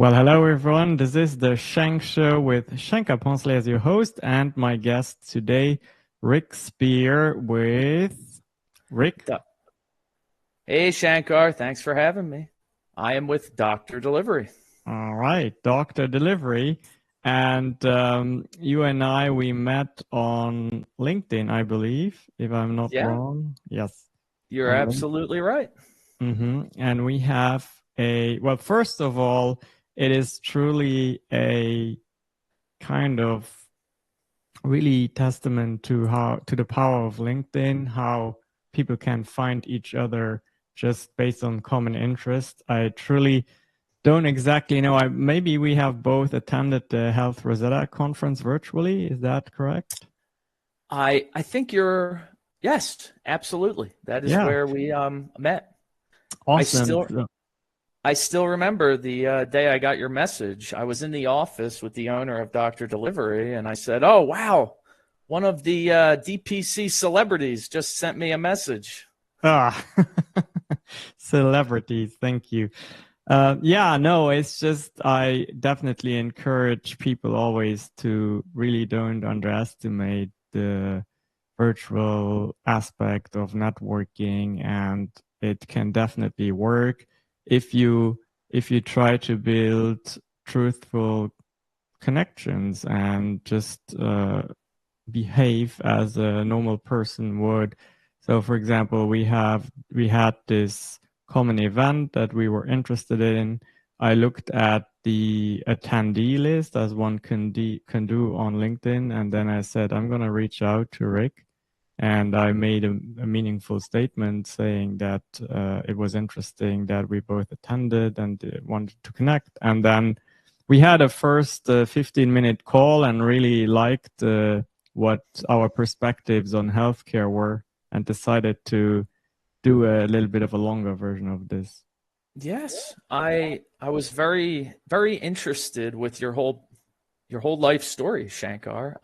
Well, hello everyone. This is the Shank Show with Shankar Poncelet as your host, and my guest today, Rick Speer with Rick. Hey, Shankar. Thanks for having me. I am with Dr. Delivery. All right, Dr. Delivery. And you and I, we met on LinkedIn, I believe, if I'm not wrong. Yes. You're absolutely right. And we have well, first of all, it is truly a kind of really testament to the power of LinkedIn, how people can find each other just based on common interest. I truly don't exactly know. Maybe we have both attended the Health Rosetta conference virtually. Is that correct? I think yes, absolutely. That is where we met. Awesome. I still remember the day I got your message. I was in the office with the owner of Dr. Delivery, and I said, "Oh, wow, one of the DPC celebrities just sent me a message." Celebrities, thank you. No, it's just I definitely encourage people always to really don't underestimate the virtual aspect of networking, and it can definitely work if you try to build truthful connections and just behave as a normal person would. So, for example, we had this common event that we were interested in. I looked at the attendee list as one can do on LinkedIn, and then I said I'm going to reach out to Rick, and I made a meaningful statement saying that it was interesting that we both attended and wanted to connect. And then we had a first 15-minute call and really liked what our perspectives on healthcare were, and decided to do a little bit of a longer version of this. Yes, I was very, very interested with your whole life story, Shankar.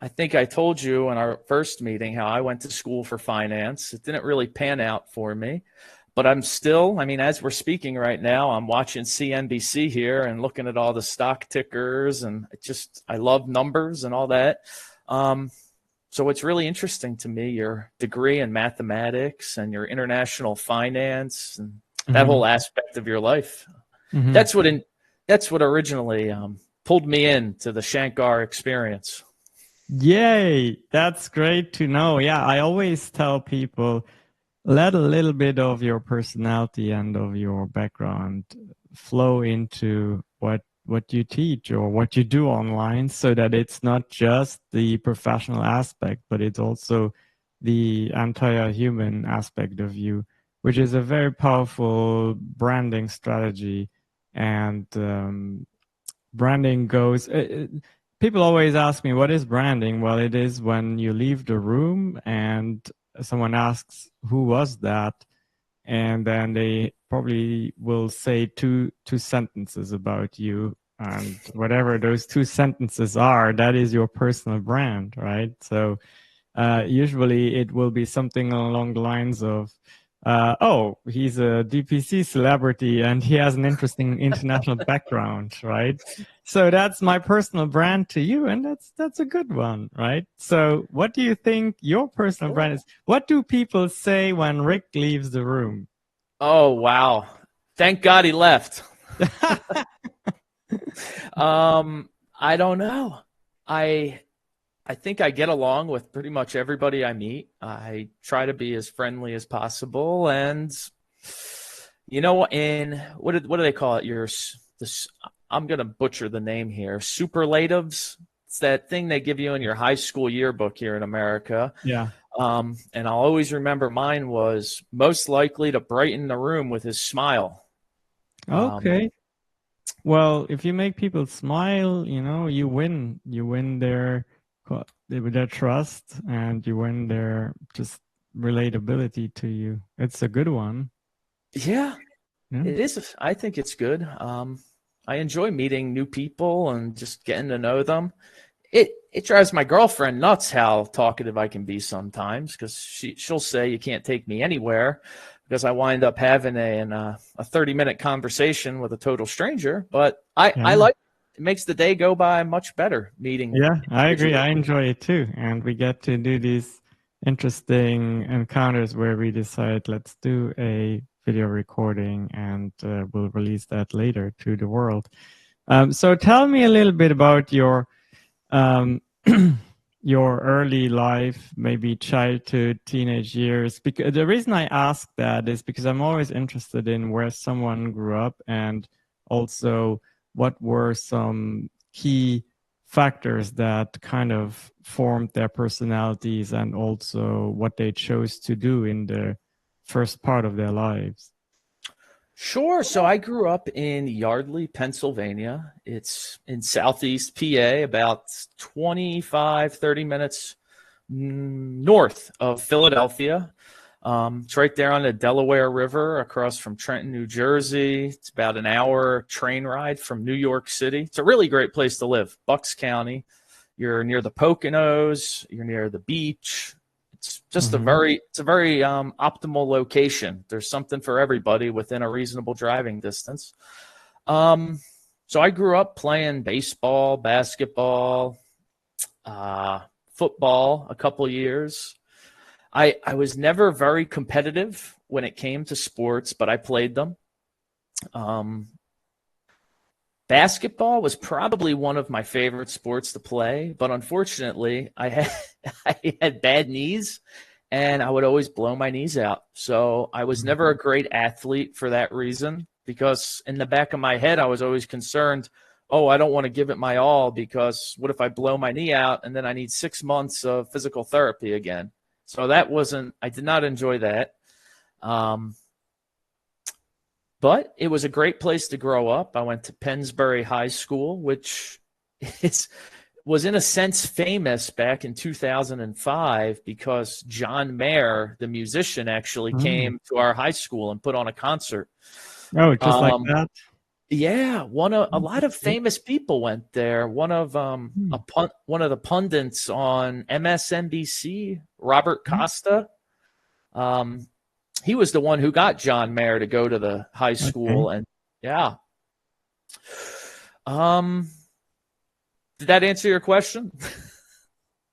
I think I told you in our first meeting how I went to school for finance. It didn't really pan out for me, but I'm still, as we're speaking right now, I'm watching CNBC here and looking at all the stock tickers, and I love numbers and all that. So it's really interesting to me, your degree in mathematics and your international finance and that whole aspect of your life. That's what originally pulled me into the Shankar experience. Yay, that's great to know. Yeah, I always tell people, let a little bit of your personality and of your background flow into what you teach or what you do online, so that it's not just the professional aspect, but it's also the entire human aspect of you, which is a very powerful branding strategy. And branding goes... people always ask me, what is branding? Well, it is when you leave the room and someone asks, who was that? And then they probably will say two sentences about you. And whatever those two sentences are, that is your personal brand, right? So usually it will be something along the lines of, oh, he's a DPC celebrity and he has an interesting international background, right? So that's my personal brand to you, and that's a good one, right? So what do you think your personal brand is? What do people say when Rick leaves the room? Oh, wow. Thank God he left. I don't know. I think I get along with pretty much everybody I meet. I try to be as friendly as possible, and what do they call it? I'm gonna butcher the name here. Superlatives. It's that thing they give you in your high school yearbook here in America. Yeah. And I'll always remember mine was most likely to brighten the room with his smile. Okay. Well, if you make people smile, you win. You win their trust, and you win their just relatability to you. It's a good one. Yeah. It is. I think it's good. I enjoy meeting new people and just getting to know them. It drives my girlfriend nuts how talkative I can be sometimes, because she'll say you can't take me anywhere, because I wind up having a 30-minute conversation with a total stranger. But I Yeah. like it, makes the day go by much better meeting Yeah, I agree. individuals. I enjoy it too. And we get to do these interesting encounters where we decide, let's do a video recording and we'll release that later to the world. So tell me a little bit about um, your early life, maybe childhood, teenage years. Because the reason I ask that is because I'm always interested in where someone grew up and also what were some key factors that kind of formed their personalities and also what they chose to do in the first part of their lives. Sure. So I grew up in Yardley, Pennsylvania. It's in southeast PA, about 25, 30 minutes north of Philadelphia. It's right there on the Delaware River across from Trenton, New Jersey. It's about an hour train ride from New York City. It's a really great place to live. Bucks County. You're near the Poconos. You're near the beach. It's just a very optimal location. There's something for everybody within a reasonable driving distance. So I grew up playing baseball, basketball, football a couple years. I was never very competitive when it came to sports, but I played them. Basketball was probably one of my favorite sports to play, but unfortunately, I had bad knees, and I would always blow my knees out. So I was never a great athlete for that reason, because in the back of my head, I was always concerned, oh, I don't want to give it my all, because what if I blow my knee out and then I need 6 months of physical therapy again? So I did not enjoy that. But it was a great place to grow up. I went to Pennsbury High School, which was in a sense famous back in 2005 because John Mayer, the musician, actually came to our high school and put on a concert. Oh, just like that? Yeah, a lot of famous people went there. One of the pundits on MSNBC, Robert Costa, he was the one who got John Mayer to go to the high school. And yeah. Did that answer your question?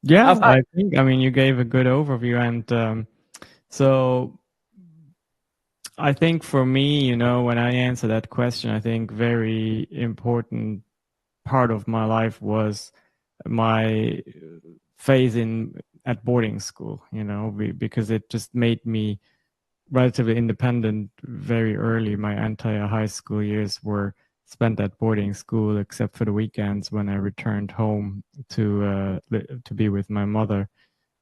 Yeah, I mean, you gave a good overview. And so I think for me, when I answer that question, I think very important part of my life was my phase at boarding school, because it just made me relatively independent very early. My entire high school years were spent at boarding school, except for the weekends when I returned home to be with my mother.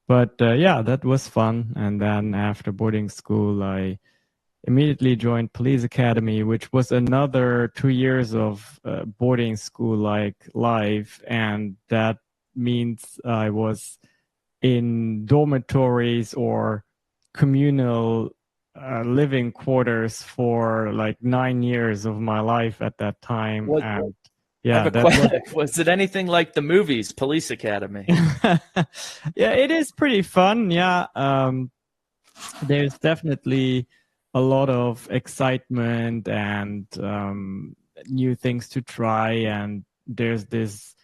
But yeah, that was fun. And then after boarding school, I immediately joined police academy, which was another 2 years of boarding school like life. And that means I was in dormitories or communal living quarters for like 9 years of my life at that time. And yeah, was it anything like the movies, Police Academy? Yeah, it is pretty fun. Yeah. There's definitely a lot of excitement and new things to try. And there's this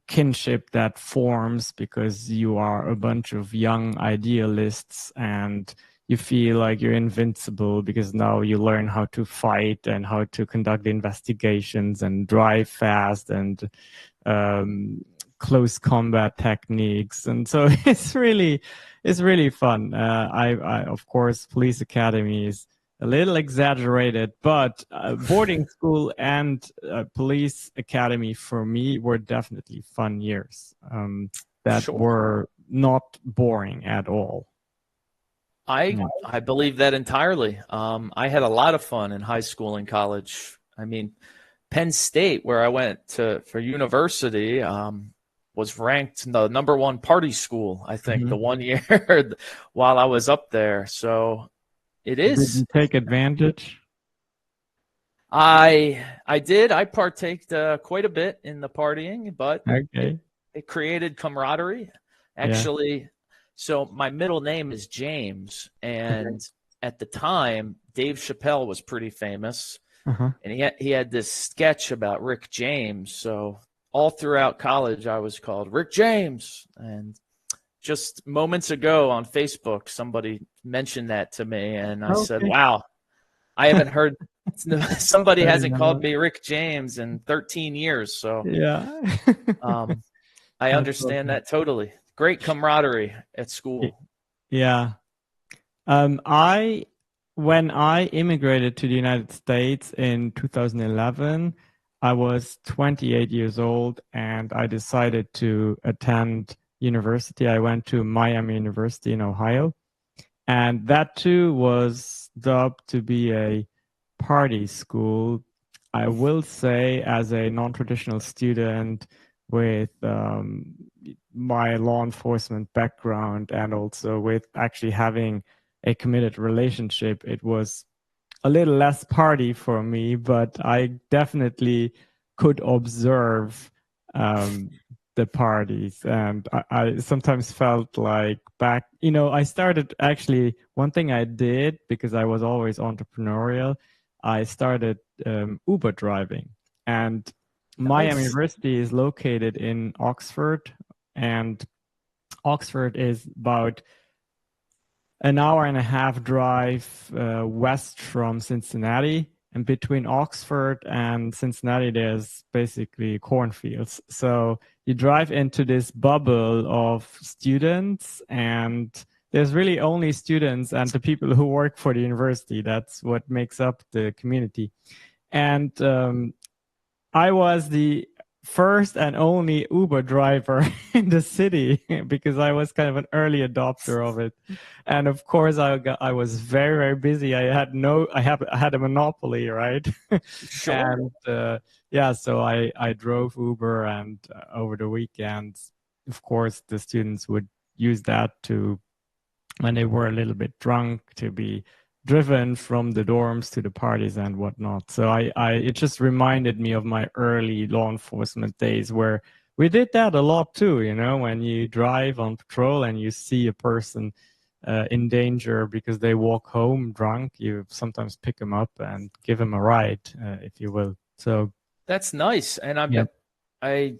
kinship that forms because you are a bunch of young idealists and you feel like you're invincible because now you learn how to fight and how to conduct investigations and drive fast and close combat techniques. And so it's really fun. I of course, police academy is a little exaggerated, but boarding school and police academy for me were definitely fun years that were not boring at all. I believe that entirely. I had a lot of fun in high school and college. I mean, Penn State, where I went for university, was ranked the #1 party school, I think, the 1 year while I was up there. So it is. Did you take advantage? I did. I partaked quite a bit in the partying, but it created camaraderie. Actually, so my middle name is James, and at the time, Dave Chappelle was pretty famous, Uh-huh. and he had this sketch about Rick James. So all throughout college, I was called Rick James. And just moments ago on Facebook, somebody mentioned that to me, and I said, Okay. "Wow, I haven't heard somebody Very hasn't called nice. me Rick James in 13 years." So Yeah. um, I That's understand awesome. that totally. Great camaraderie at Y- school. Yeah. I when I immigrated to the United States in 2011, I was 28 years old and I decided to attend university. I went to Miami University in Ohio, and that too was dubbed to be a party school. I will say, as a non-traditional student with my law enforcement background and also with actually having a committed relationship, it was a little less party for me, but I definitely could observe um, the parties. And I sometimes felt like back, I started actually, one thing I did because I was always entrepreneurial, I started Uber driving. And Miami Nice. University is located in Oxford, and Oxford is about an hour and a half drive west from Cincinnati. And between Oxford and Cincinnati, there's basically cornfields. So you drive into this bubble of students, and there's really only students and the people who work for the university. That's what makes up the community. And I was the first and only Uber driver in the city because I was kind of an early adopter of it. And of course, I was very, very busy. I had a monopoly, right? Sure. And yeah, so I drove Uber, and over the weekends, of course, the students would use that to, when they were a little bit drunk, to be driven from the dorms to the parties and whatnot. So it just reminded me of my early law enforcement days where we did that a lot too. When you drive on patrol and you see a person in danger because they walk home drunk, you sometimes pick them up and give them a ride, if you will. So That's nice. And yeah, I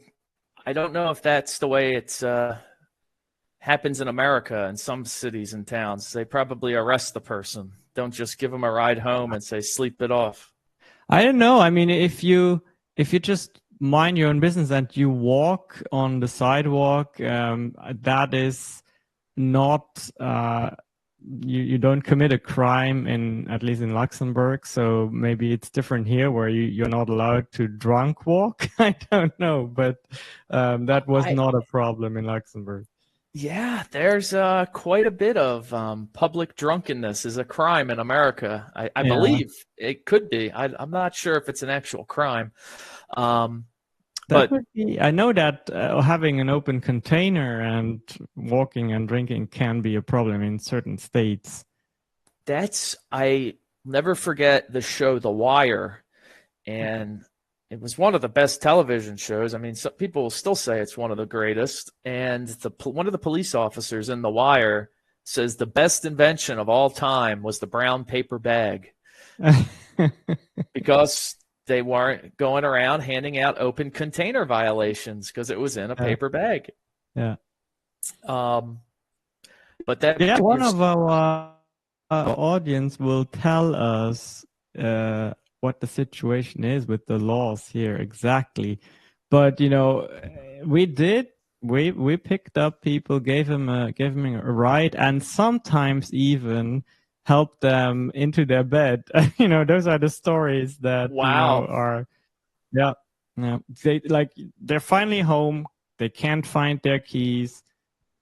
I don't know if that's the way it's happens in America in some cities and towns. They probably arrest the person. Don't just give them a ride home and say sleep it off. I don't know. I mean, if you just mind your own business and you walk on the sidewalk, that is not you don't commit a crime, in at least in Luxembourg. So maybe it's different here where you're not allowed to drunk walk. I don't know, but that was I not a problem in Luxembourg. Yeah, there's quite a bit of public drunkenness is a crime in America. I Yeah. believe it could be. I'm not sure if it's an actual crime. Um, That but would be, I know that having an open container and walking and drinking can be a problem in certain states. I never forget the show The Wire, and it was one of the best television shows. I mean, some people will still say it's one of the greatest. And one of the police officers in The Wire says the best invention of all time was the brown paper bag because they weren't going around handing out open container violations because it was in a Yeah, paper bag. yeah, Um, but that yeah. you're One of our audience will tell us what the situation is with the laws here exactly. But we did. We picked up people, gave them a ride, and sometimes even helped them into their bed. Those are the stories that wow. are. Yeah, yeah. They're finally home. They can't find their keys.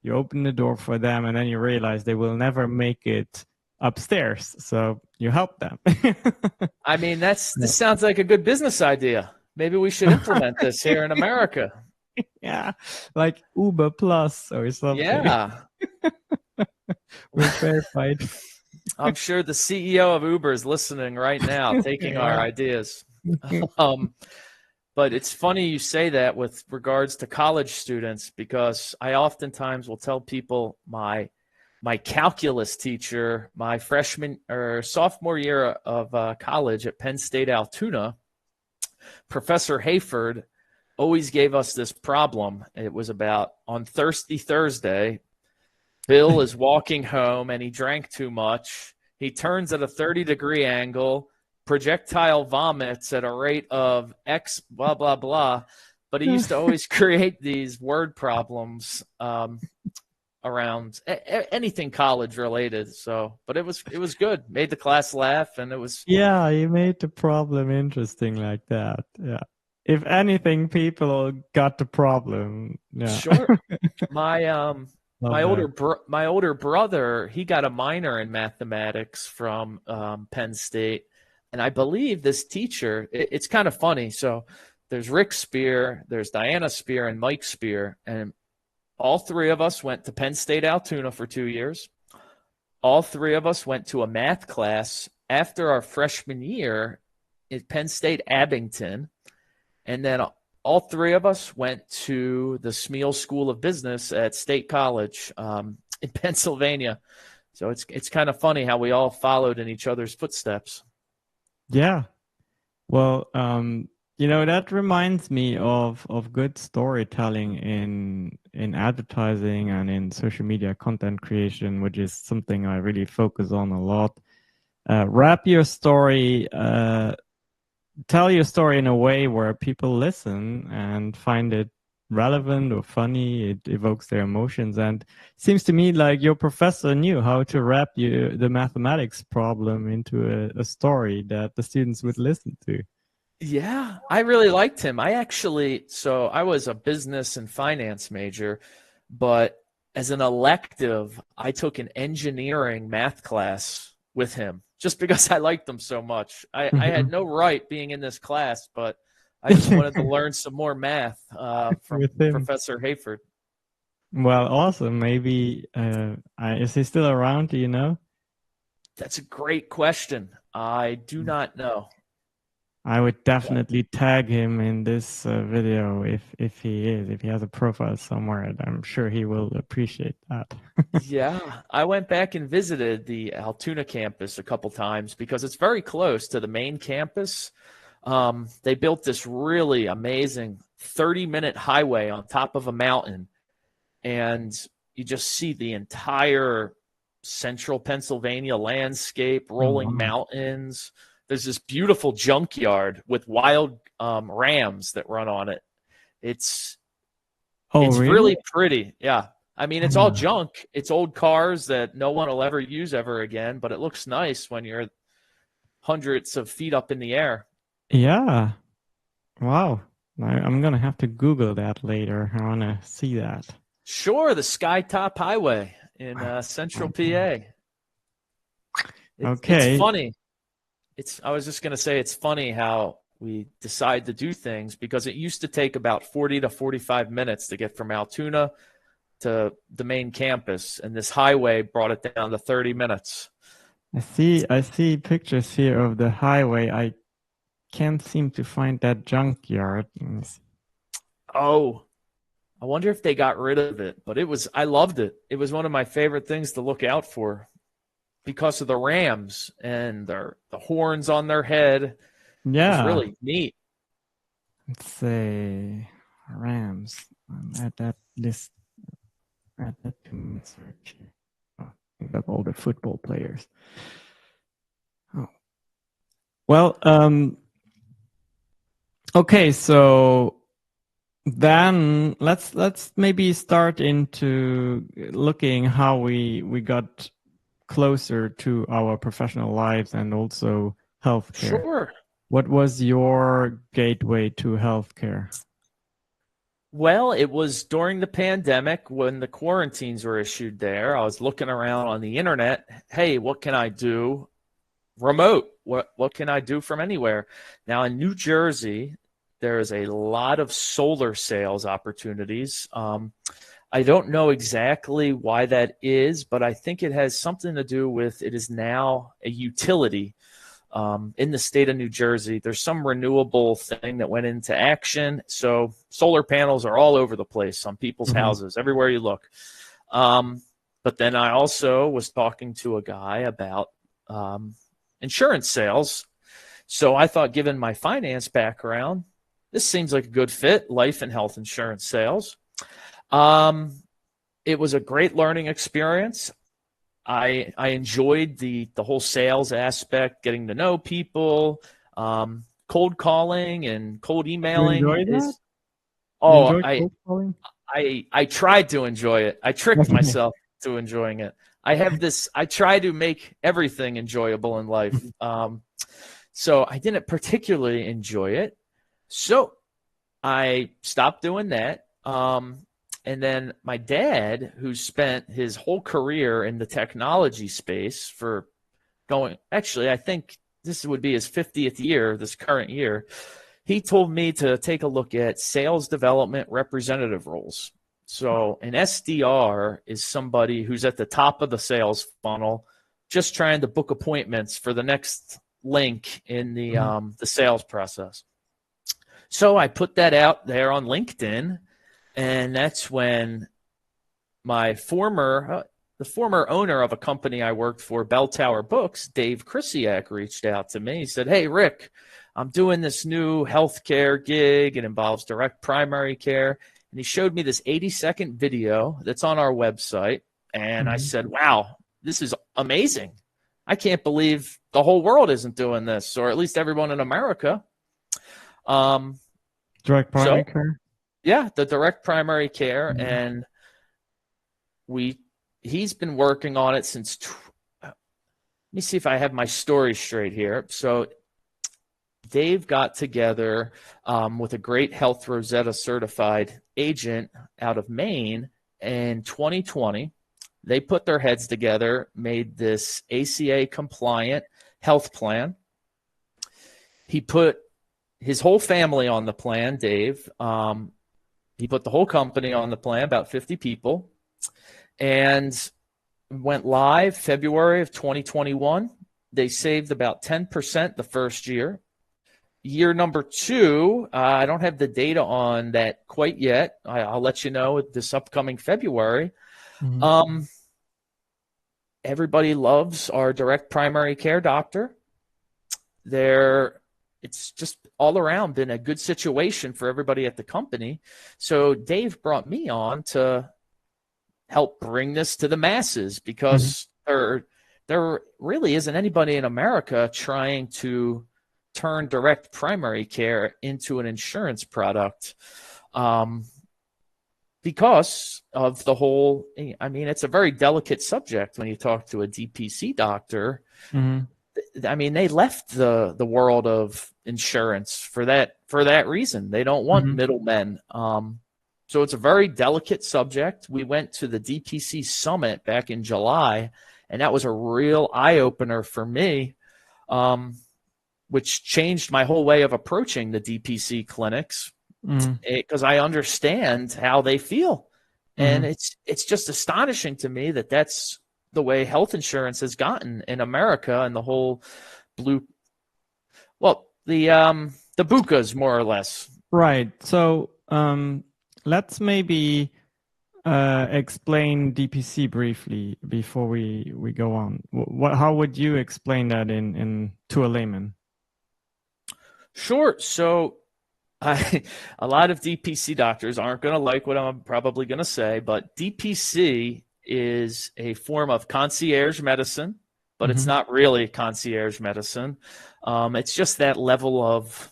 You open the door for them, and then you realize they will never make it upstairs. So you help them. I mean, Yeah. this sounds like a good business idea. Maybe we should implement this here in America. Yeah, like Uber Plus or something. Yeah. With verified. I'm sure the CEO of Uber is listening right now, taking our Yeah. ideas. Um, but it's funny you say that with regards to college students because I oftentimes will tell people my my calculus teacher, my freshman or sophomore year of college at Penn State Altoona, Professor Hayford always gave us this problem. It was about on Thirsty Thursday, Bill is walking home and he drank too much. He turns at a 30-degree angle, projectile vomits at a rate of X, blah, blah, blah. But he used to always create these word problems around anything college related. So, but it was good. Made the class laugh, and it was. Yeah, you made the problem interesting like that. Yeah. If anything, people got the problem. Yeah. Sure. My older brother, he got a minor in mathematics from Penn State, and I believe this teacher. It's kind of funny. So there's Rick Speer, there's Diana Speer, and Mike Speer, and all three of us went to Penn State Altoona for 2 years. All three of us went to a math class after our freshman year at Penn State Abington, and then all three of us went to the Smeal School of Business at State College in Pennsylvania. So it's kind of funny how we all followed in each other's footsteps. Yeah. Well, that reminds me of good storytelling in advertising and in social media content creation, which is something I really focus on a lot. Wrap your story, tell your story in a way where people listen and find it relevant or funny. It evokes their emotions. And it seems to me like your professor knew how to wrap the mathematics problem into a story that the students would listen to. Yeah, I really liked him. So I was a business and finance major, but as an elective, I took an engineering math class with him just because I liked him so much. I had no right being in this class, but I just wanted to learn some more math from Professor Hayford. Well, awesome. Maybe, is he still around? Do you know? That's a great question. I do not know. I would definitely tag him in this video if he has a profile somewhere. I'm sure he will appreciate that. Yeah, I went back and visited the Altoona campus a couple times because it's very close to the main campus. They built this really amazing 30-minute highway on top of a mountain, and you just see the entire central Pennsylvania landscape, rolling mountains. There's this beautiful junkyard with wild rams that run on it. It's really pretty. Yeah. I mean, it's all junk. It's old cars that no one will ever use ever again, but it looks nice when you're hundreds of feet up in the air. Yeah. Wow. I'm going to have to Google that later. I want to see that. Sure. The Skytop Highway in central PA. It's funny. I was just going to say it's funny how we decide to do things because it used to take about 40 to 45 minutes to get from Altoona to the main campus, and this highway brought it down to 30 minutes. I see pictures here of the highway. I can't seem to find that junkyard. Oh, I wonder if they got rid of it, but I loved it. It was one of my favorite things to look out for because of the rams and the horns on their head. Yeah. It was really neat. Let's say rams. At that list. Add that to my search. Think of all the football players. Oh. Well, okay, so then let's maybe start into looking how we got closer to our professional lives and also healthcare. Sure. What was your gateway to healthcare? Well, it was during the pandemic when the quarantines were issued there. I was looking around on the internet. Hey, what can I do remote? What can I do from anywhere? Now in New Jersey, there's a lot of solar sales opportunities. I don't know exactly why that is, but I think it has something to do with it is now a utility in the state of New Jersey. There's some renewable thing that went into action. So solar panels are all over the place on people's houses, everywhere you look. But then I also was talking to a guy about insurance sales. So I thought, given my finance background, this seems like a good fit, life and health insurance sales. It was a great learning experience. I enjoyed the whole sales aspect, getting to know people. Cold calling and cold You emailing enjoy that? is, You oh, enjoy cold calling? I tried to enjoy it. I tricked Okay. myself to enjoying it. I try to make everything enjoyable in life. So I didn't particularly enjoy it. So I stopped doing that. And then my dad, who spent his whole career in the technology space for actually, I think this would be his 50th year, this current year, he told me to take a look at sales development representative roles. So an SDR is somebody who's at the top of the sales funnel, just trying to book appointments for the next link in the sales process. So I put that out there on LinkedIn, and that's when my the former owner of a company I worked for, Bell Tower Books, Dave Krisiak, reached out to me. He said, "Hey, Rick, I'm doing this new healthcare gig. It involves direct primary care." And he showed me this 80-second video that's on our website. And I said, "Wow, this is amazing. I can't believe the whole world isn't doing this, or at least everyone in America." Direct primary So, care? yeah, the direct primary care. And he's been working on it since let me see if I have my story straight here. So Dave got together with a great Health Rosetta certified agent out of Maine in 2020. They put their heads together, made this ACA compliant health plan. He put his whole family on the plan, Dave. He put the whole company on the plan, about 50 people, and went live February of 2021. They saved about 10% the first year. Year number 2, I don't have the data on that quite yet. I'll let you know this upcoming February. Everybody loves our direct primary care doctor. It's just all around been a good situation for everybody at the company. So Dave brought me on to help bring this to the masses, because there really isn't anybody in America trying to turn direct primary care into an insurance product, because of the whole, I mean, it's a very delicate subject when you talk to a DPC doctor. I mean, they left the world of insurance for that reason. They don't want middlemen. So it's a very delicate subject. We went to the DPC Summit back in July, and that was a real eye-opener for me, which changed my whole way of approaching the DPC clinics, because I understand how they feel. And it's just astonishing to me that that's the way health insurance has gotten in America, and the whole the BUCAs, more or less. Right. So let's maybe explain DPC briefly before we go on. How would you explain that in to a layman? Sure. So a lot of DPC doctors aren't going to like what I'm probably going to say, but DPC is a form of concierge medicine, but it's not really concierge medicine. It's just that level of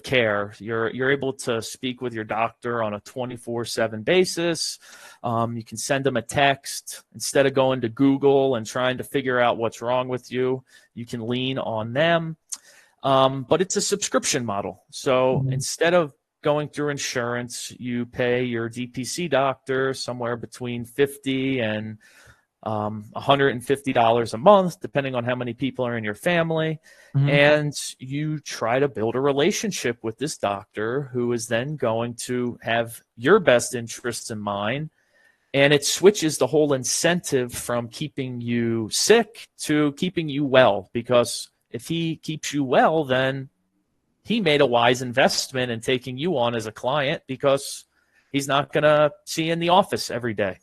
care. You're able to speak with your doctor on a 24/7 basis. You can send them a text instead of going to Google and trying to figure out what's wrong with you. You can lean on them. But it's a subscription model. So instead of going through insurance, you pay your DPC doctor somewhere between $50 and $150 a month, depending on how many people are in your family. And you try to build a relationship with this doctor, who is then going to have your best interests in mind. And it switches the whole incentive from keeping you sick to keeping you well, because if he keeps you well, then he made a wise investment in taking you on as a client, because he's not going to see you in the office every day.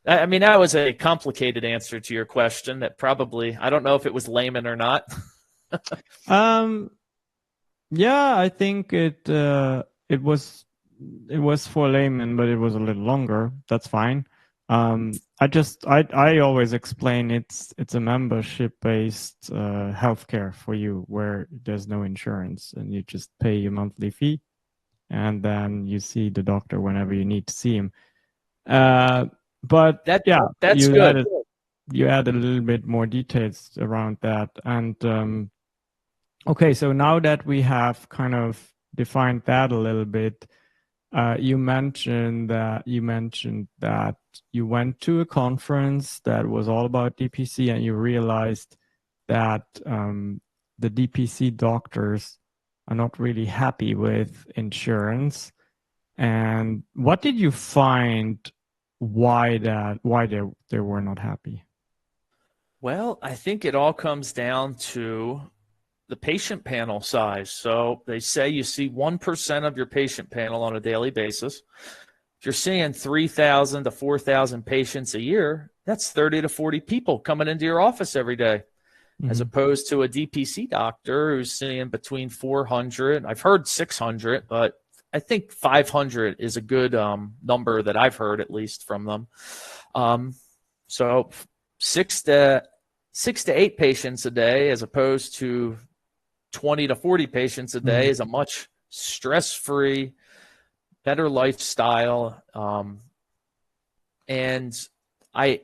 I mean, that was a complicated answer to your question that probably, I don't know if it was layman or not. Um, yeah, I think it was for laymen, but it was a little longer. That's fine. I always explain it's a membership based healthcare for you where there's no insurance and you just pay your monthly fee and then you see the doctor whenever you need to see him. But yeah, That's good. You added a little bit more details around that. And okay, so now that we have kind of defined that a little bit, you mentioned that you went to a conference that was all about DPC, and you realized that the DPC doctors are not really happy with insurance. And what did you find? Why they were not happy? Well, I think it all comes down to the patient panel size. So they say you see 1% of your patient panel on a daily basis. If you're seeing 3,000 to 4,000 patients a year, that's 30 to 40 people coming into your office every day, as opposed to a DPC doctor who's seeing between 400. I've heard 600, but I think 500 is a good number that I've heard, at least from them. So 6 to 8 patients a day, as opposed to 20 to 40 patients a day, is a much stress-free, better lifestyle. And a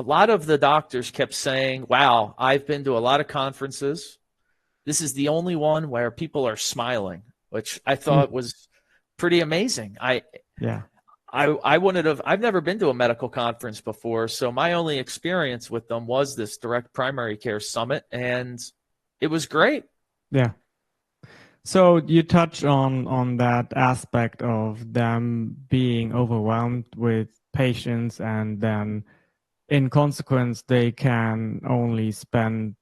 lot of the doctors kept saying, wow, I've been to a lot of conferences. This is the only one where people are smiling, which I thought was pretty amazing. I've never been to a medical conference before, so my only experience with them was this direct primary care summit, and it was great. Yeah. So you touch on that aspect of them being overwhelmed with patients, and then in consequence, they can only spend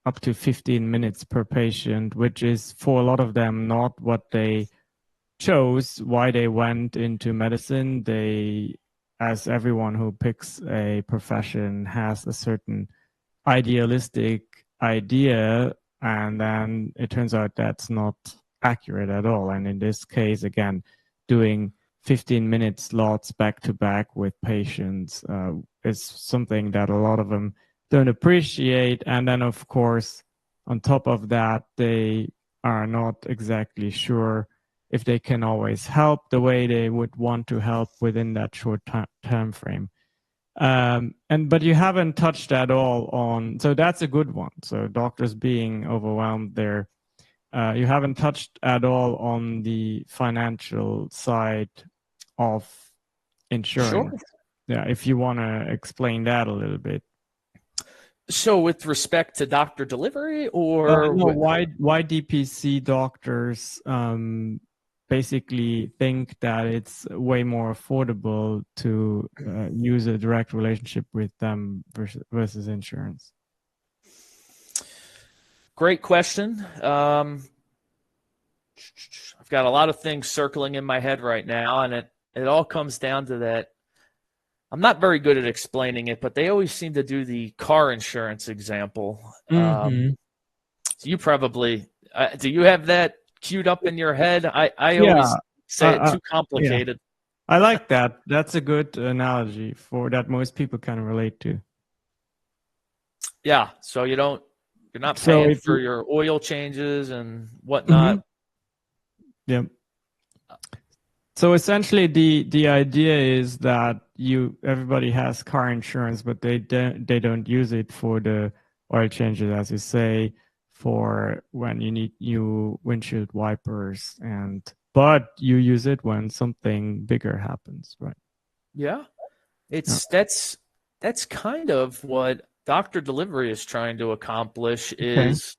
up to 15 minutes per patient, which is for a lot of them not what they chose, why they went into medicine. They, as everyone who picks a profession, has a certain idealistic idea, and then it turns out that's not accurate at all. And in this case, again, doing 15-minute slots back to back with patients is something that a lot of them don't appreciate. And then, of course, on top of that, they are not exactly sure if they can always help the way they would want to help within that short time frame. But you haven't touched at all on, so that's a good one. So doctors being overwhelmed there. You haven't touched at all on the financial side of insurance. Sure. Yeah, if you want to explain that a little bit. So with respect to doctor delivery, or no, why DPC doctors basically think that it's way more affordable to use a direct relationship with them versus insurance? Great question. I've got a lot of things circling in my head right now, and it all comes down to that. I'm not very good at explaining it, but they always seem to do the car insurance example. So you probably do you have that queued up in your head? I always say it too complicated. Yeah. I like that. That's a good analogy for that most people can relate to. Yeah. So you're not paying for your oil changes and whatnot. Yeah. So essentially, the idea is that everybody has car insurance, but they don't use it for the oil changes, as you say, for when you need new windshield wipers, but you use it when something bigger happens, right? Yeah, that's kind of what doctor delivery is trying to accomplish, is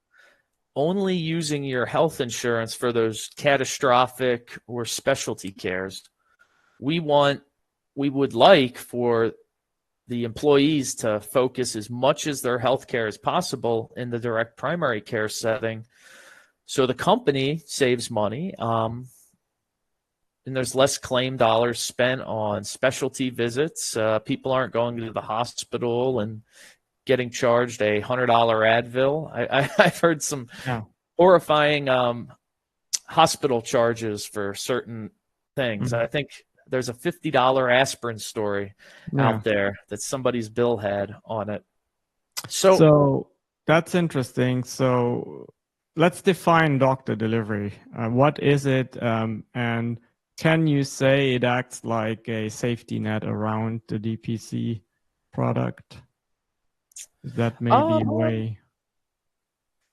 only using your health insurance for those catastrophic or specialty cares. We would like for the employees to focus as much as their health care as possible in the direct primary care setting, so the company saves money. and there's less claim dollars spent on specialty visits. People aren't going to the hospital and getting charged a $100 Advil. I've heard some horrifying hospital charges for certain things. I think there's a $50 aspirin story out there that somebody's bill had on it. So that's interesting. So let's define doctor delivery. What is it? And can you say it acts like a safety net around the DPC product? Is that maybe a way?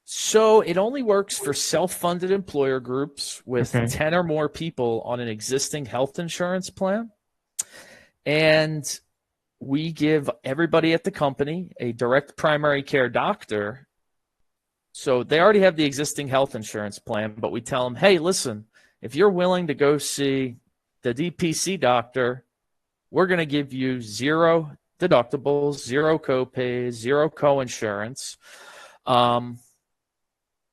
So it only works for self-funded employer groups with 10 or more people on an existing health insurance plan. And we give everybody at the company a direct primary care doctor. So they already have the existing health insurance plan, but we tell them, hey, listen, if you're willing to go see the DPC doctor, we're going to give you 0 deductibles, 0 copays, 0 coinsurance.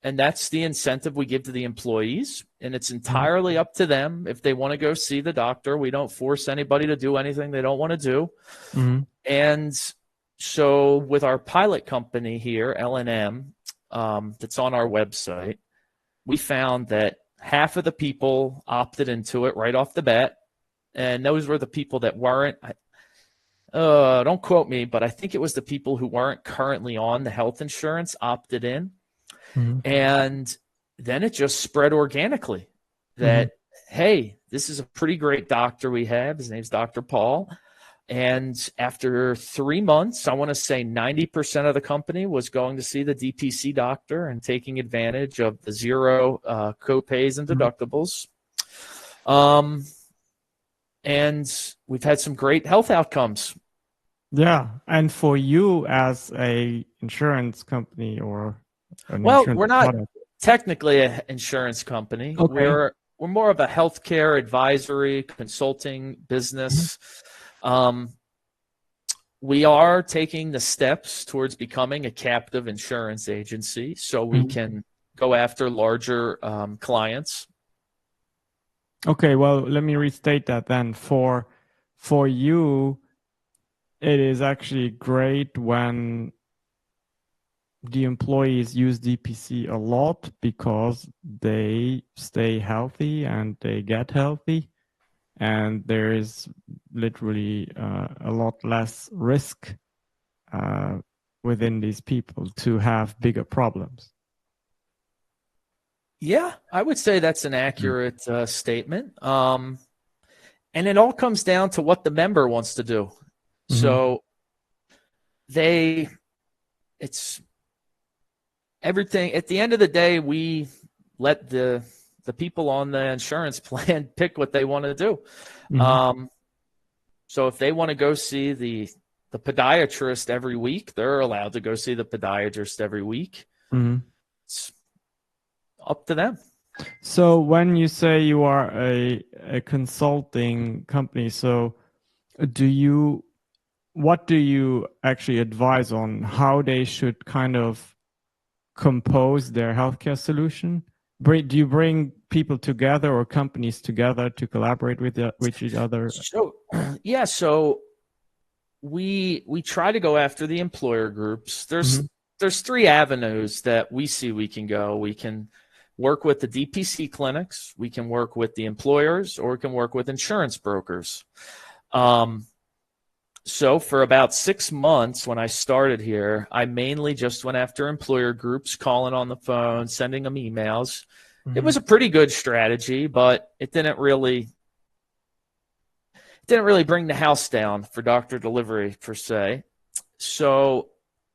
And that's the incentive we give to the employees. And it's entirely up to them if they want to go see the doctor. We don't force anybody to do anything they don't want to do. And so with our pilot company here, L&M, that's on our website, we found that half of the people opted into it right off the bat. And those were the people that weren't, don't quote me, but I think it was the people who weren't currently on the health insurance opted in. And then it just spread organically that, hey, this is a pretty great doctor we have. His name's Dr. Paul. And after 3 months, I want to say 90% of the company was going to see the DPC doctor and taking advantage of the 0 copays and deductibles. And we've had some great health outcomes. Yeah. And for you as a insurance company or we're not technically an insurance company. We're more of a healthcare advisory consulting business. We are taking the steps towards becoming a captive insurance agency so we can go after larger clients. Okay, well, let me restate that then. For you, it is actually great when the employees use DPC a lot because they stay healthy and they get healthy, and there is literally a lot less risk within these people to have bigger problems. Yeah, I would say that's an accurate statement. And it all comes down to what the member wants to do. So it's everything. At the end of the day, we let the people on the insurance plan pick what they want to do. So if they want to go see the podiatrist every week, they're allowed to go see the podiatrist every week. It's up to them. So when you say you are a consulting company, so what do you actually advise on how they should kind of compose their healthcare solution? Do you bring people together or companies together to collaborate with each other? So we try to go after the employer groups. There's 3 avenues that we see we can go. We can work with the DPC clinics, we can work with the employers, or we can work with insurance brokers. So for about 6 months when I started here, I mainly just went after employer groups, calling on the phone, sending them emails. It was a pretty good strategy, but it didn't really bring the house down for doctor delivery per se. So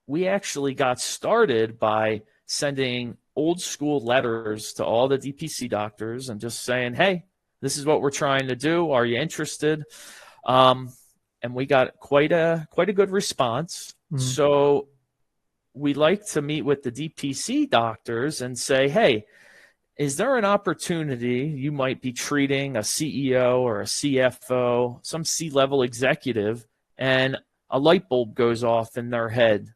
we actually got started by sending old school letters to all the DPC doctors and just saying, hey, this is what we're trying to do. Are you interested? And we got quite a good response. So we like to meet with the DPC doctors and say, hey, is there an opportunity you might be treating a CEO or a CFO, some C-level executive, and a light bulb goes off in their head?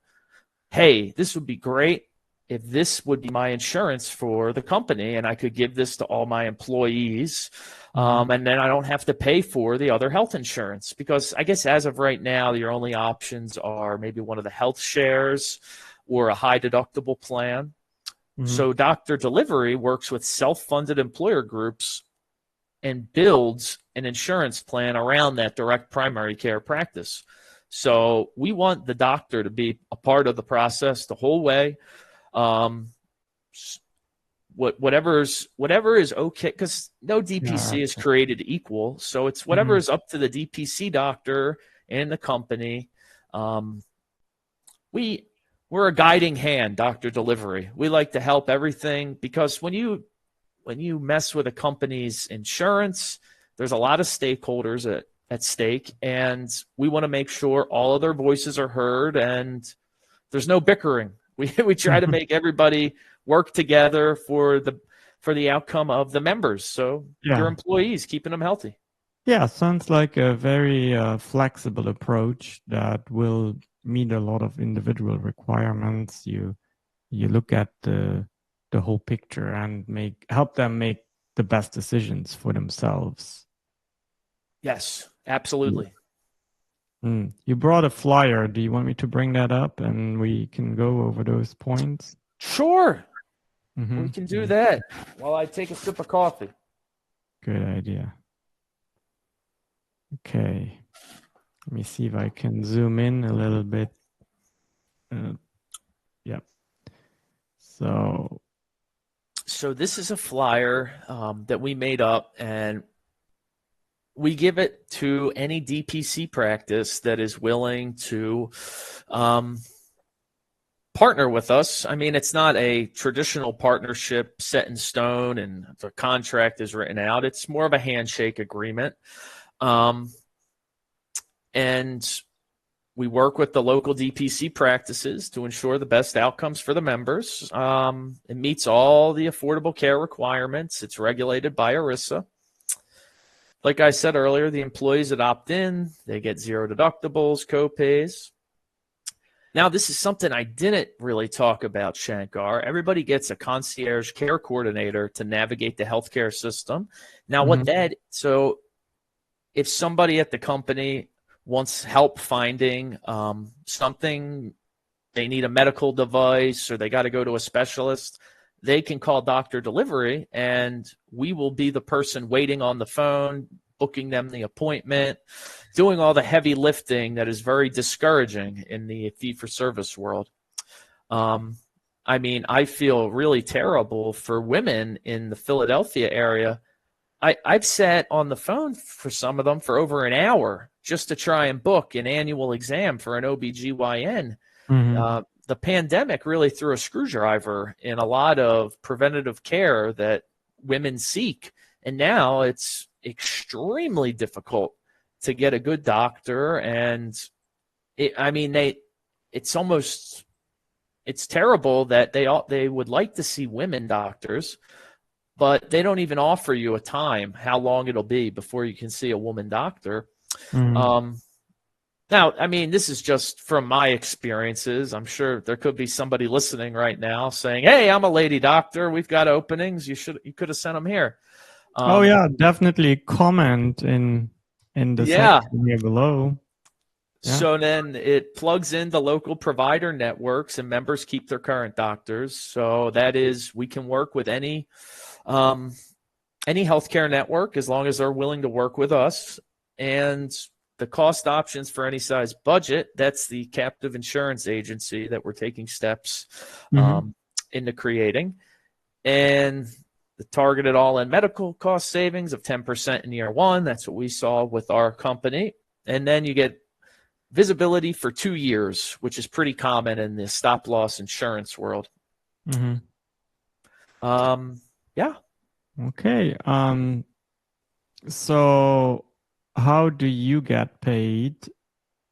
Hey, this would be great if this would be my insurance for the company and I could give this to all my employees, and then I don't have to pay for the other health insurance. Because I guess as of right now, your only options are maybe one of the health shares or a high deductible plan. So Dr. Delivery works with self-funded employer groups and builds an insurance plan around that direct primary care practice. So we want the doctor to be a part of the process the whole way. Whatever is okay, because no DPC is created equal. So it's whatever is up to the DPC doctor and the company. We're a guiding hand, Dr. Delivery. We like to help everything, because when you mess with a company's insurance, there's a lot of stakeholders at stake, and we want to make sure all of their voices are heard and there's no bickering. We try to make everybody work together for the outcome of the members. So your employees, keeping them healthy. Yeah, sounds like a very flexible approach that will meet a lot of individual requirements. You look at the whole picture and help them make the best decisions for themselves. Yes, absolutely. You brought a flyer. Do you want me to bring that up and we can go over those points? Sure. We can do that while I take a sip of coffee. Good idea. Okay. Let me see if I can zoom in a little bit. Yep. So this is a flyer that we made up, and we give it to any DPC practice that is willing to partner with us. I mean, it's not a traditional partnership set in stone and the contract is written out. It's more of a handshake agreement. And we work with the local DPC practices to ensure the best outcomes for the members. It meets all the Affordable Care requirements. It's regulated by ERISA. Like I said earlier, the employees that opt in, they get zero deductibles, co-pays. Now, this is something I didn't really talk about, Shankar. Everybody gets a concierge care coordinator to navigate the healthcare system. Now, so if somebody at the company wants help finding something, they need a medical device or they got to go to a specialist, they can call Dr. Delivery and we will be the person waiting on the phone, booking them the appointment, doing all the heavy lifting that is very discouraging in the fee-for-service world. I mean, I feel really terrible for women in the Philadelphia area. I've sat on the phone for some of them for over an hour just to try and book an annual exam for an OBGYN. The pandemic really threw a screwdriver in a lot of preventative care that women seek. And now it's extremely difficult to get a good doctor. And it's terrible that they would like to see women doctors, but they don't even offer you a time, how long it'll be before you can see a woman doctor. Now, I mean, this is just from my experiences. I'm sure there could be somebody listening right now saying, "Hey, I'm a lady doctor. We've got openings. You could have sent them here." Definitely comment in the section here below. So then it plugs into local provider networks and members keep their current doctors. So that is, we can work with any healthcare network as long as they're willing to work with us. And the cost options for any size budget, that's the captive insurance agency that we're taking steps into creating. And the targeted all-in medical cost savings of 10% in year one. That's what we saw with our company. And then you get visibility for 2 years, which is pretty common in the stop-loss insurance world. Okay. So how do you get paid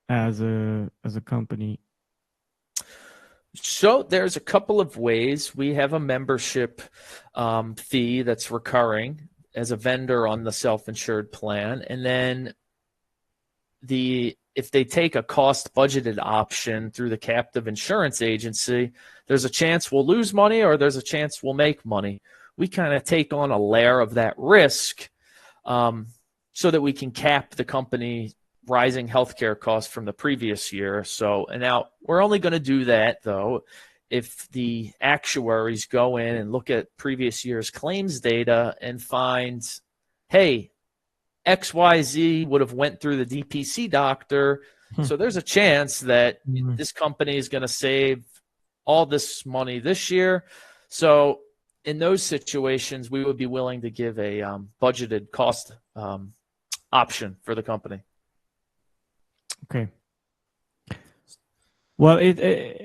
as a company? So there's a couple of ways. We have a membership fee that's recurring as a vendor on the self-insured plan. And then the if they take a cost budgeted option through the captive insurance agency, there's a chance we'll lose money or there's a chance we'll make money. We kind of take on a layer of that risk so that we can cap the company rising healthcare costs from the previous year. So, and now we're only going to do that though if the actuaries go in and look at previous year's claims data and find, hey, XYZ would have went through the DPC doctor. So there's a chance that this company is going to save all this money this year. So in those situations, we would be willing to give a budgeted cost option for the company. Okay. Well,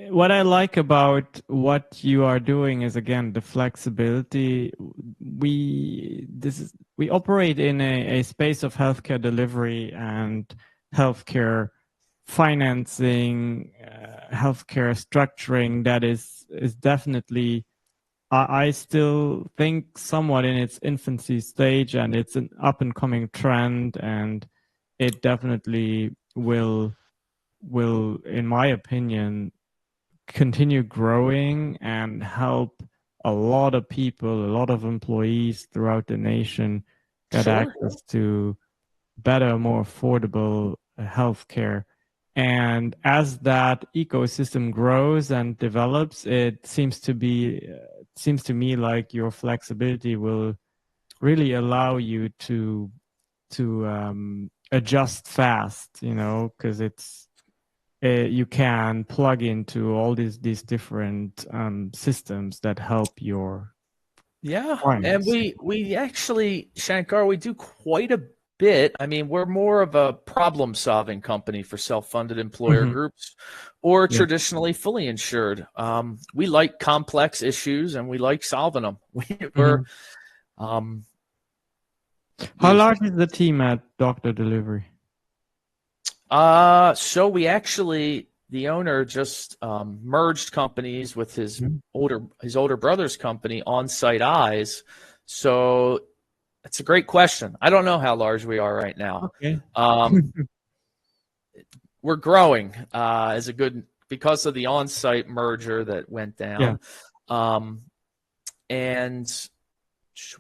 what I like about what you are doing is, again, the flexibility. We operate in a space of healthcare delivery and healthcare financing, healthcare structuring that is definitely, I still think, somewhat in its infancy stage, and it's an up and coming trend, and it definitely will, in my opinion, continue growing and help a lot of people, a lot of employees throughout the nation get access to better, more affordable healthcare. And as that ecosystem grows and develops, it seems to me like your flexibility will really allow you to adjust fast, because you can plug into all these different systems that help your clients. And we actually, Shankar, we do quite a bit. I mean, we're more of a problem-solving company for self-funded employer groups or traditionally fully insured. We like complex issues and we like solving them. How large is the team at Doctor Delivery? So we actually, the owner just merged companies with his older brother's company, On-Site Eyes. So it's a great question. I don't know how large we are right now. Okay. We're growing because of the On-Site merger that went down. And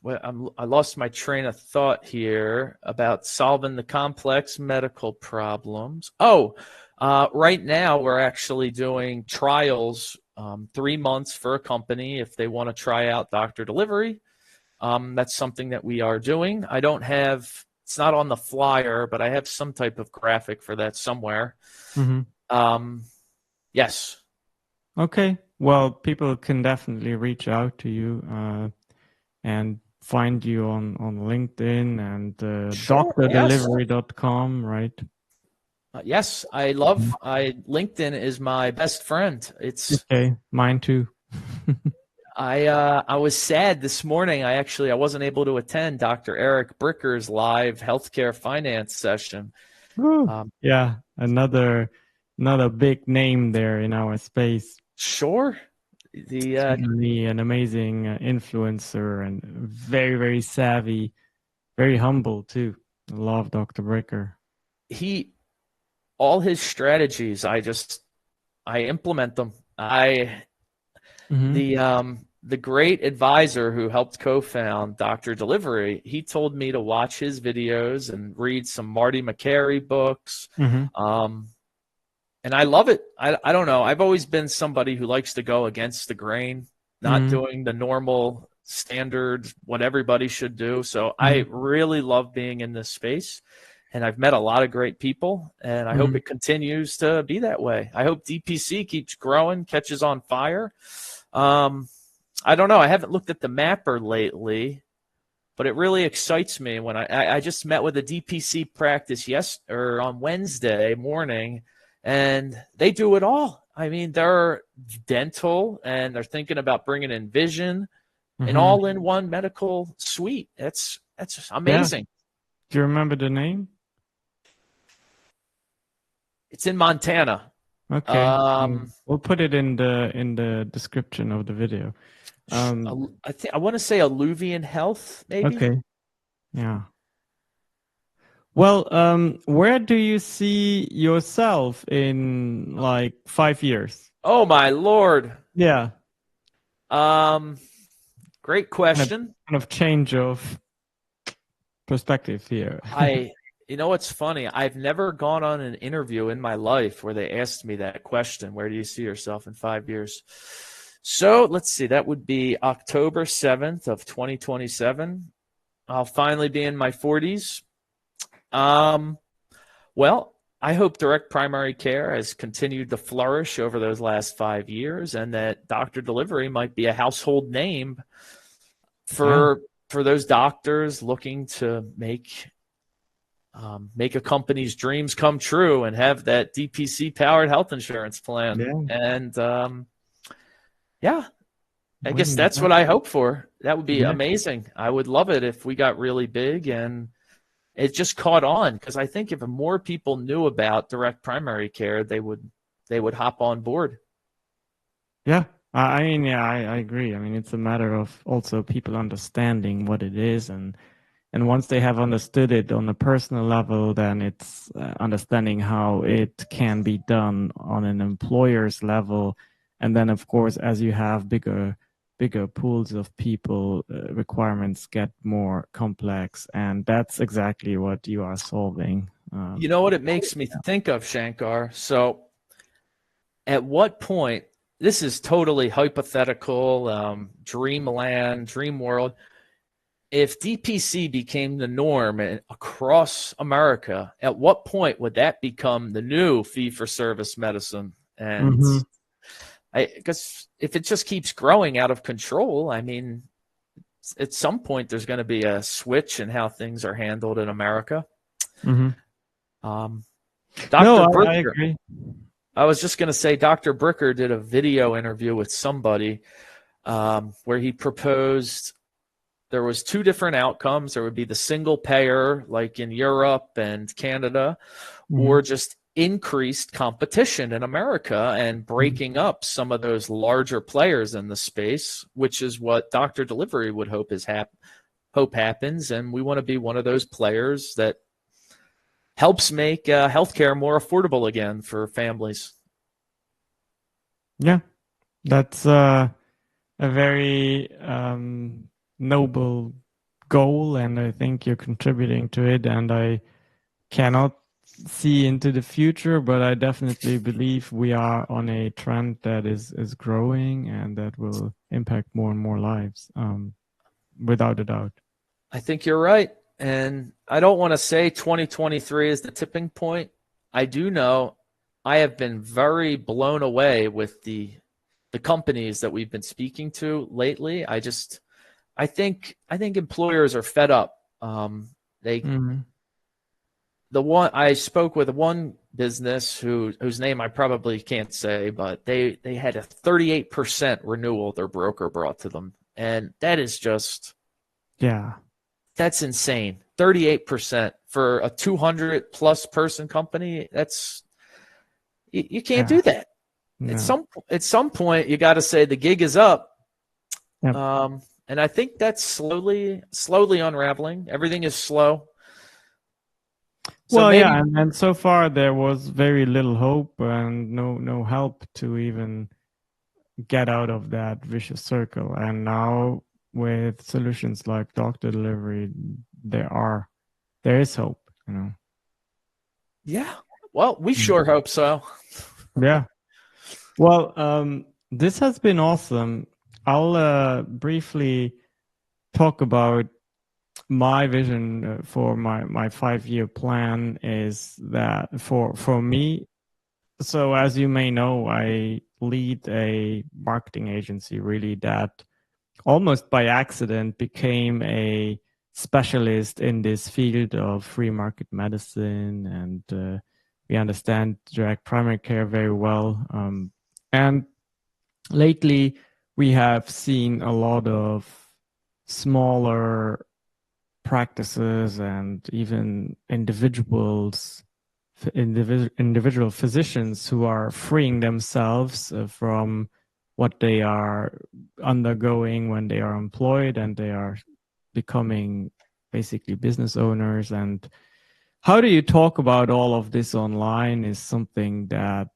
I lost my train of thought here about solving the complex medical problems. Right now we're actually doing trials, 3 months for a company if they want to try out Doctor Delivery. That's something that we are doing. It's not on the flyer, but I have some type of graphic for that somewhere. Yes. Okay. Well, people can definitely reach out to you and find you on LinkedIn and doctordelivery.com, right? Yes, LinkedIn is my best friend. It's okay. Mine too. I was sad this morning. I wasn't able to attend Dr. Eric Bricker's live healthcare finance session. Yeah, another big name there in our space. Sure. Certainly an amazing influencer and very, very savvy, very humble too. I love Dr. Bricker. All his strategies, I implement them. The great advisor who helped co-found Dr. Delivery, he told me to watch his videos and read some Marty McCary books. And I love it. I don't know. I've always been somebody who likes to go against the grain, not doing the normal standard, what everybody should do. So I really love being in this space. And I've met a lot of great people, and I hope it continues to be that way. I hope DPC keeps growing, catches on fire. I don't know. I haven't looked at the mapper lately, but it really excites me when I just met with a DPC practice on Wednesday morning, and they do it all. I mean, they're dental, and they're thinking about bringing in vision, an all-in-one medical suite. That's amazing. Yeah. Do you remember the name? It's in Montana. Okay. We'll put it in the description of the video. I want to say Alluvian Health, maybe. Okay. Yeah. Well, where do you see yourself in like 5 years? Oh my Lord. Yeah, Um, Great kind of question. kind of change of perspective here. I, you know what's funny? I've never gone on an interview in my life where they asked me that question. Where do you see yourself in 5 years? So let's see. That would be October 7th of 2027. I'll finally be in my 40s. Um, well, I hope direct primary care has continued to flourish over those last 5 years, and that doctor delivery might be a household name Yeah, for those doctors looking to make a company's dreams come true and have that DPC powered health insurance plan. yeah, And yeah, I guess wouldn't that's that? what I hope for. That would be Yeah, amazing. I would love it if we got really big and it just caught on, because I think if more people knew about direct primary care, they would hop on board. yeah. I mean, yeah, I agree. I mean, it's a matter of also people understanding what it is, and once they have understood it on a personal level, then it's understanding how it can be done on an employer's level, and then of course, as you have bigger pools of people, requirements get more complex, and that's exactly what you are solving. You know what it makes me think of, Shankar? So at what point, this is totally hypothetical, dreamland, dream world. If DPC became the norm across America, at what point would that become the new fee for service medicine? And Mm-hmm. because if it just keeps growing out of control, I mean, at some point there's going to be a switch in how things are handled in America. Mm-hmm. Um, No, Dr. I Bricker, agree. I was just going to say, Dr. Bricker did a video interview with somebody where he proposed there was two different outcomes. There would be the single payer, like in Europe and Canada, Mm-hmm. or just increased competition in America and breaking up some of those larger players in the space, which is what doctor delivery would hope happens. And we want to be one of those players that helps make healthcare more affordable again for families. Yeah, that's a very noble goal, and I think you're contributing to it. And I cannot see into the future, but I definitely believe we are on a trend that is growing and that will impact more and more lives, without a doubt. I think you're right. And I don't want to say 2023 is the tipping point. I do know I have been very blown away with the companies that we've been speaking to lately. I think employers are fed up. They Mm-hmm. the one I spoke with one business whose name I probably can't say, but they had a 38% renewal their broker brought to them, and that is just Yeah, that's insane. 38% for a 200 plus person company. You can't yeah, do that. At no, some point, you got to say the gig is up. yeah. And I think that's slowly unraveling. Everything is slow. So Well, yeah, maybe, and so far there was very little hope and no help to even get out of that vicious circle. And now with solutions like doctor delivery, there is hope, you know. yeah. Well, we Mm. sure hope so. Yeah. Well, this has been awesome. I'll briefly talk about my vision for my 5-year plan is that for me. So as you may know, I lead a marketing agency really that almost by accident became a specialist in this field of free market medicine, and we understand direct primary care very well. And lately, we have seen a lot of smaller practices and even individual physicians who are freeing themselves from what they are undergoing when they are employed, and they are becoming basically business owners. And How do you talk about all of this online is something that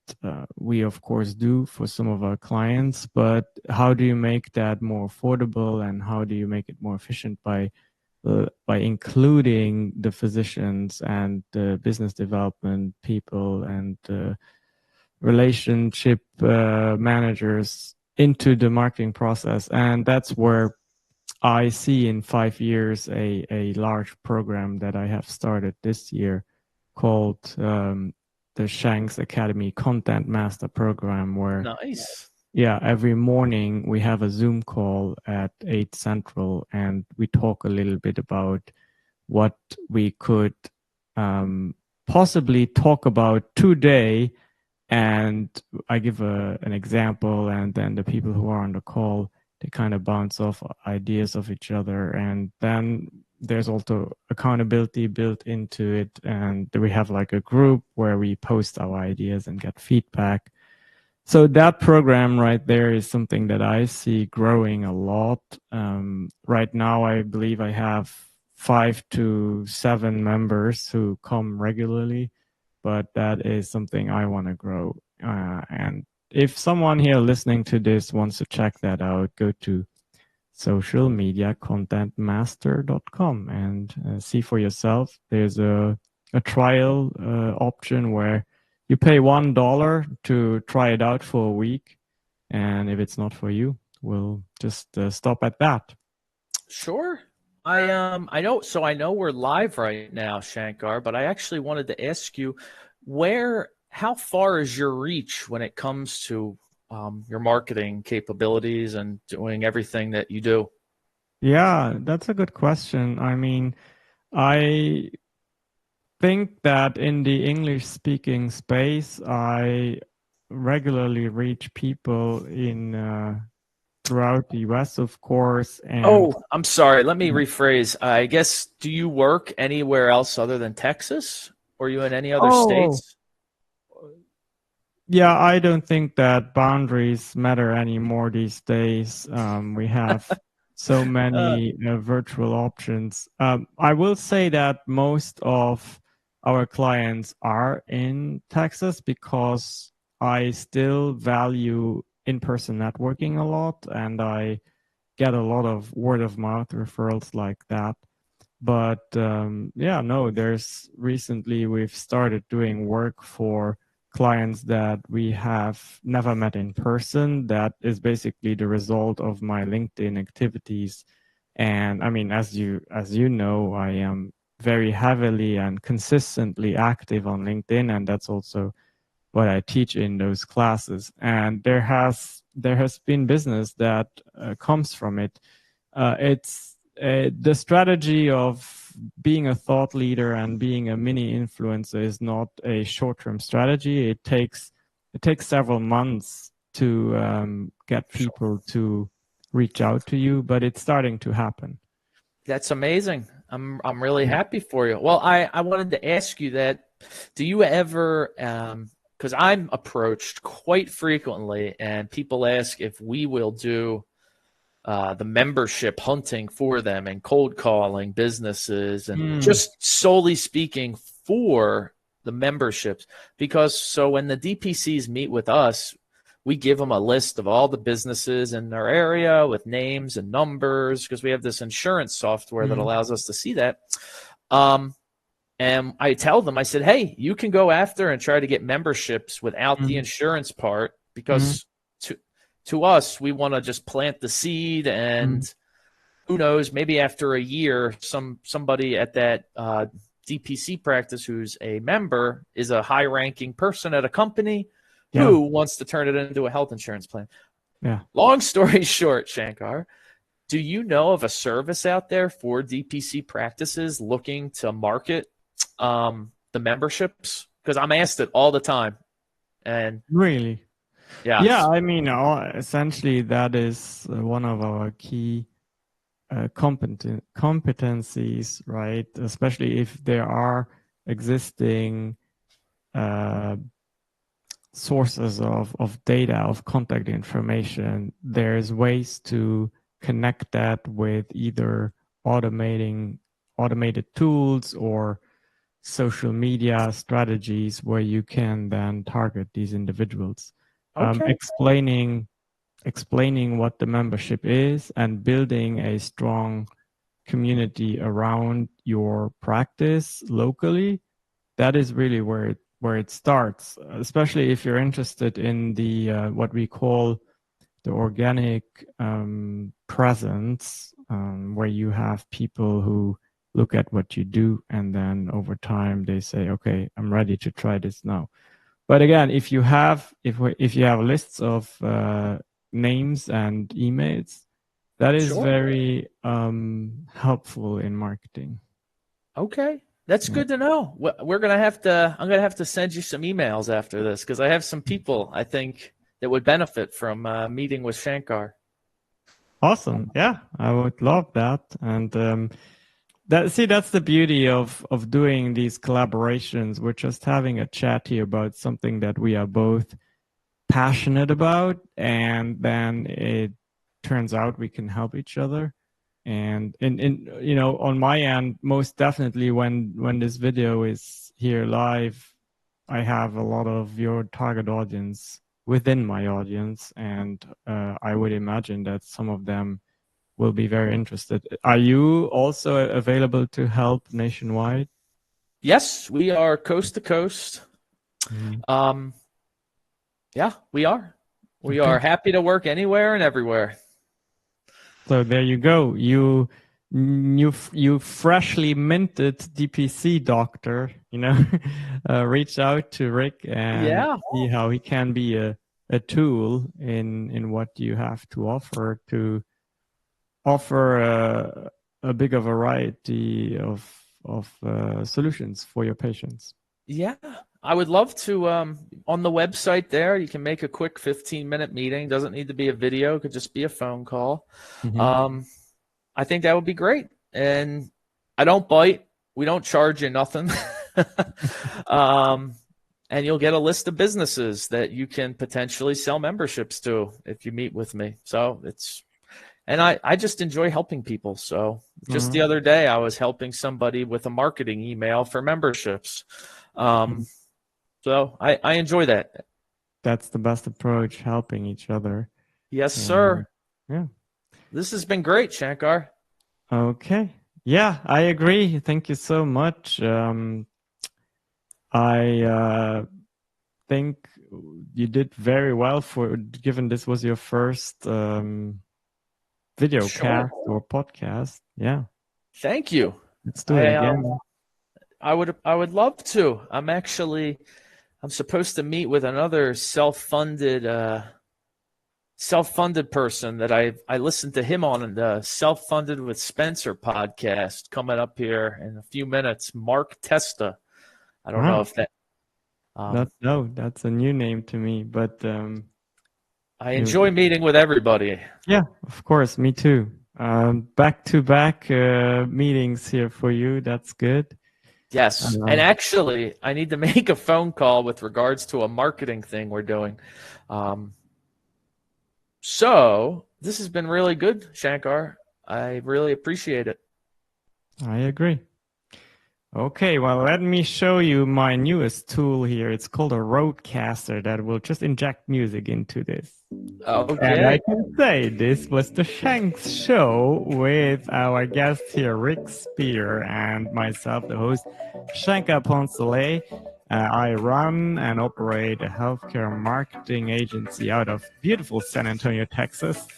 we, of course, do for some of our clients, but how do you make that more affordable and how do you make it more efficient by including the physicians and the business development people and relationship managers into the marketing process? And that's where I see in 5 years a large program that I have started this year called the Shanks Academy Content Master Program, where Nice. yeah, every morning we have a Zoom call at 8 Central, and we talk a little bit about what we could possibly talk about today. And I give an example, and then the people who are on the call, they kind of bounce off ideas of each other. And then there's also accountability built into it. And we have like a group where we post our ideas and get feedback. So that program right there is something that I see growing a lot. Right now, I believe I have 5 to 7 members who come regularly, but that is something I want to grow. And if someone here listening to this wants to check that out, go to socialmediacontentmaster.com and see for yourself. There's a trial option where you pay $1 to try it out for a week. And if it's not for you, we'll just stop at that. Sure. I know we're live right now, Shankar, but I actually wanted to ask you how far is your reach when it comes to your marketing capabilities and doing everything that you do? Yeah, that's a good question. I mean, I think that in the English speaking space, I regularly reach people in throughout the US, of course. And Oh, I'm sorry. Let me rephrase. I guess, do you work anywhere else other than Texas? Or are you in any other oh, states? yeah, I don't think that boundaries matter anymore these days. We have so Uh, many virtual options. I will say that most of our clients are in Texas because I still value in-person networking a lot, and I get a lot of word of mouth referrals like that. But yeah, no, there's recently we've started doing work for clients that we have never met in person. That is basically the result of my LinkedIn activities. And I mean, as you know, I am very heavily and consistently active on LinkedIn, and that's also what I teach in those classes. And there has been business that comes from it. It's the strategy of being a thought leader and being a mini influencer is not a short-term strategy. It takes several months to get people to reach out to you, but it's starting to happen. That's amazing. I'm really Yeah. happy for you. Well, I wanted to ask you that. Do you ever, because I'm approached quite frequently, and people ask if we will do the membership hunting for them and cold calling businesses and Mm, just solely speaking for the memberships. Because so when the DPCs meet with us, we give them a list of all the businesses in their area with names and numbers because we have this insurance software that mm, allows us to see that. Um, and I tell them, I said, hey, you can go after and try to get memberships without the mm, insurance part mm, because to us, we want to just plant the seed and mm. who knows, maybe after a year, somebody at that DPC practice who's a member is a high ranking person at a company Yeah, who wants to turn it into a health insurance plan. yeah. Long story short, Shankar, do you know of a service out there for DPC practices looking to market the memberships? Because I'm asked it all the time. And Really. Yeah, yes, I mean, essentially that is one of our key competencies, right? Especially if there are existing uh, sources of data, of contact information, there's ways to connect that with either automating automated tools or social media strategies where you can then target these individuals. Okay. Explaining what the membership is and building a strong community around your practice locally. That is really where it starts, especially if you're interested in the what we call the organic presence, where you have people who look at what you do and then over time they say, okay, I'm ready to try this now. But again, if you have lists of names and emails, that is Sure. very helpful in marketing. Okay. That's good to know. I'm going to have to send you some emails after this because I have some people I think that would benefit from meeting with Shankar. Awesome. Yeah, I would love that. And that's the beauty of doing these collaborations. We're just having a chat here about something that we are both passionate about, and then it turns out we can help each other. And on my end, most definitely when this video is here live, I have a lot of your target audience within my audience, and I would imagine that some of them will be very interested. Are you also available to help nationwide? Yes, we are coast to coast. Yeah, we are. We are happy to work anywhere and everywhere. So there you go. You freshly minted DPC doctor, reach out to Rick and see how he can be a tool in what you have to offer a bigger variety of solutions for your patients. Yeah, I would love to. On the website there, you can make a quick 15-minute meeting. Doesn't need to be a video. It could just be a phone call. Mm-hmm. I think that would be great. And I don't bite. We don't charge you nothing. And you'll get a list of businesses that you can potentially sell memberships to if you meet with me. So and I just enjoy helping people. So just the other day, I was helping somebody with a marketing email for memberships. So I enjoy that. That's the best approach, helping each other. Yes, sir. Yeah. This has been great, Shankar. Okay. Yeah, I agree. Thank you so much. I think you did very well given this was your first video cast or podcast. Yeah. Thank you. Let's do it again. I would love to. I'm supposed to meet with another self-funded person that I listened to him on the Self-Funded with Spencer podcast coming up here in a few minutes. Mark Testa. I don't know if that. That's a new name to me, but I enjoy meeting with everybody. Yeah, of course, me too. Back-to-back meetings here for you. That's good. Yes, and actually, I need to make a phone call with regards to a marketing thing we're doing. So this has been really good, Shankar. I really appreciate it. I agree. Okay, well, let me show you my newest tool here. It's called a Roadcaster that will just inject music into this. Okay. And I can say this was the Shanks show with our guest here, Rick Speer, and myself, the host, Shankar Poncelet. I run and operate a healthcare marketing agency out of beautiful San Antonio, Texas.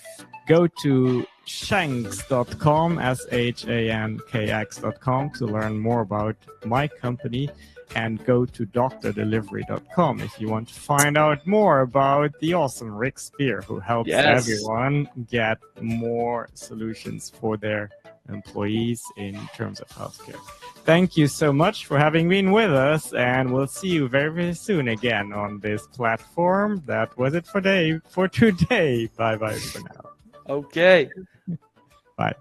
Go to shanks.com, shankx.com to learn more about my company, and go to doctordelivery.com if you want to find out more about the awesome Rick Speer, who helps everyone get more solutions for their employees in terms of healthcare. Thank you so much for having been with us, and we'll see you very, very soon again on this platform. That was it for today. Bye-bye for now. Okay. Bye.